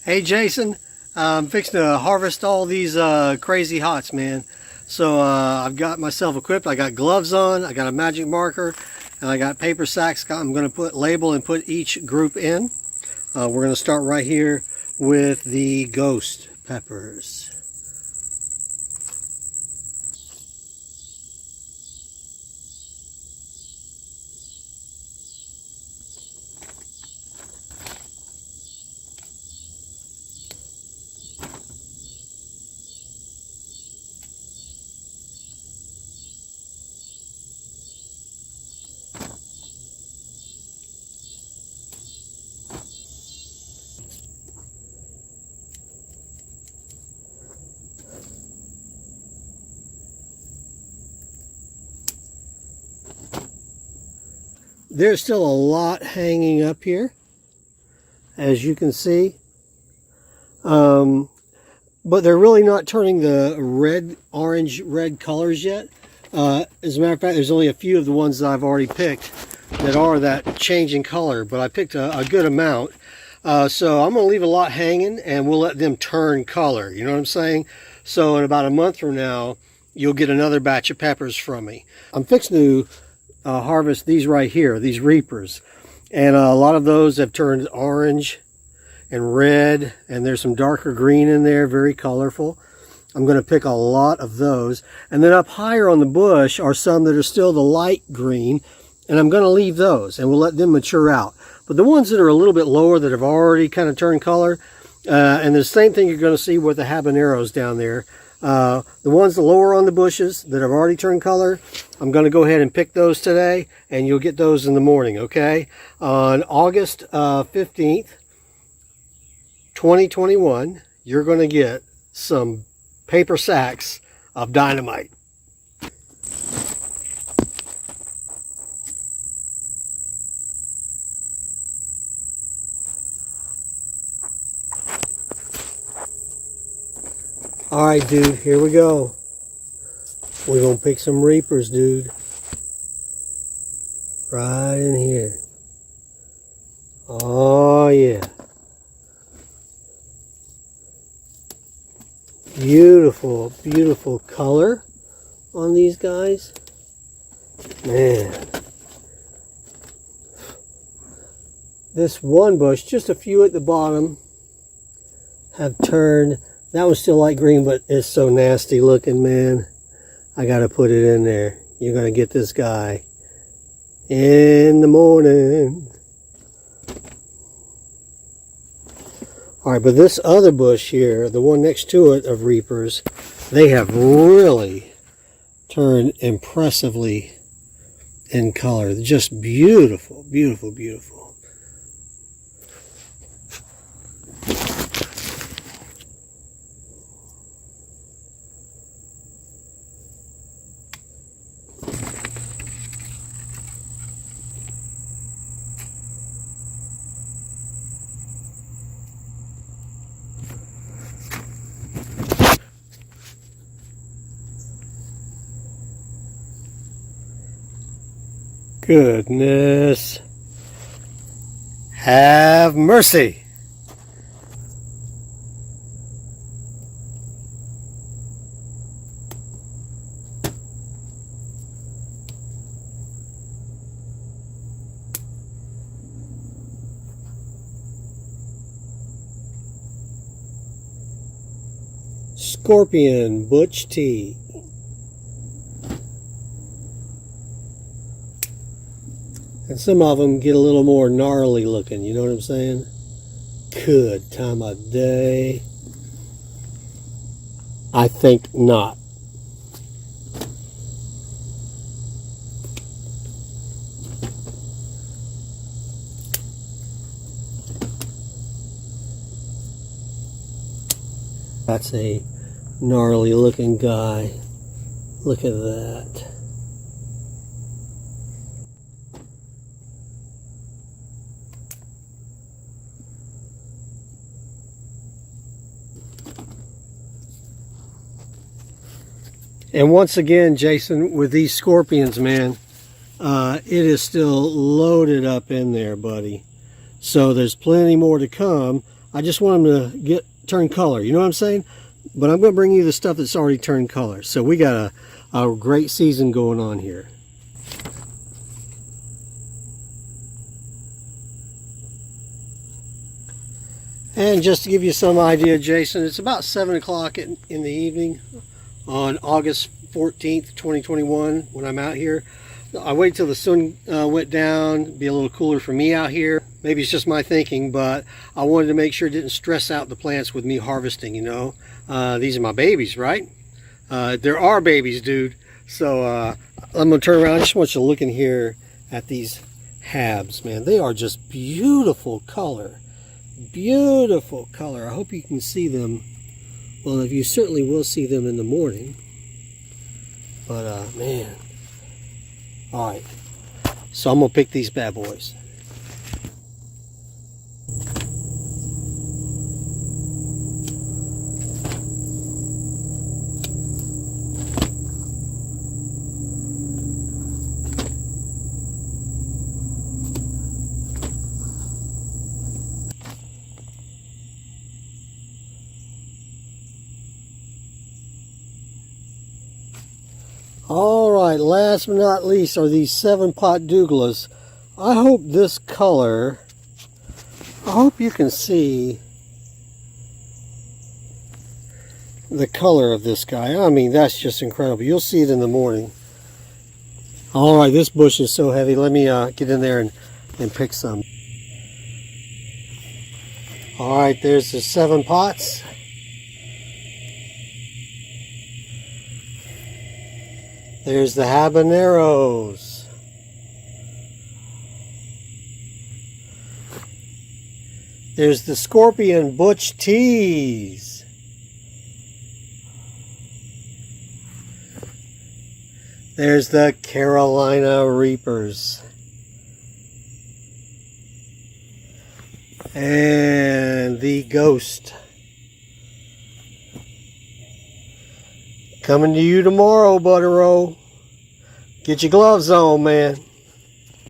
Hey Jason, I'm fixing to harvest all these crazy hots, man. So I've got myself equipped. I got gloves on, I got a magic marker, and I got paper sacks. I'm going to label and put each group in. We're going to start right here with the ghost peppers. There's still a lot hanging up here, as you can see. But they're really not turning the red, orange, red colors yet. As a matter of fact, there's only a few of the ones that I've already picked that are that change in color, but I picked a good amount. So I'm going to leave a lot hanging and we'll let them turn color. You know what I'm saying? So in about a month from now, you'll get another batch of peppers from me. I'm fixing to harvest these right here, these reapers. And a lot of those have turned orange and red, and there's some darker green in there, very colorful. I'm going to pick a lot of those. And then up higher on the bush are some that are still the light green, and I'm going to leave those and we'll let them mature out. But the ones that are a little bit lower that have already kind of turned color, and the same thing you're going to see with the habaneros down there. The ones lower on the bushes that have already turned color, I'm going to go ahead and pick those today, and you'll get those in the morning, okay? On August 15th, 2021, you're going to get some paper sacks of dynamite. Alright, dude, here we go. We're going to pick some reapers, dude. Right in here. Oh, yeah. Beautiful, beautiful color on these guys. Man. This one bush, just a few at the bottom, have turned. That was still light green, but it's so nasty looking, man. I gotta put it in there. You're gonna get this guy in the morning. Alright, but this other bush here, the one next to it of reapers, they have really turned impressively in color. Just beautiful, beautiful, beautiful. Goodness have mercy. Scorpion Butch Tea. And some of them get a little more gnarly looking, you know what I'm saying? Good time of day. I think not. That's a gnarly looking guy. Look at that. And once again, Jason, with these scorpions, man, it is still loaded up in there, buddy. So there's plenty more to come. I just want them to turn color. You know what I'm saying? But I'm going to bring you the stuff that's already turned color. So we got a great season going on here. And just to give you some idea, Jason, it's about 7 o'clock in the evening on August 14th, 2021 when I'm out here. I wait till the sun went down, be a little cooler for me out here. Maybe it's just my thinking, but I wanted to make sure it didn't stress out the plants with me harvesting, you know. These are my babies, right? There are babies, dude. So I'm going to turn around. I just want you to look in here at these habs, man. They are just beautiful color. Beautiful color. I hope you can see them. Well, you certainly will see them in the morning. But, man. Alright. So I'm going to pick these bad boys. Alright, last but not least are these 7-pot Douglas. I hope this color, I hope you can see the color of this guy. I mean, that's just incredible. You'll see it in the morning. Alright, this bush is so heavy. Let me get in there and pick some. Alright, there's the 7 pots. There's the habaneros. There's the scorpion butch teas. There's the Carolina Reapers. And the Ghost. Coming to you tomorrow, Buttero. Get your gloves on, man.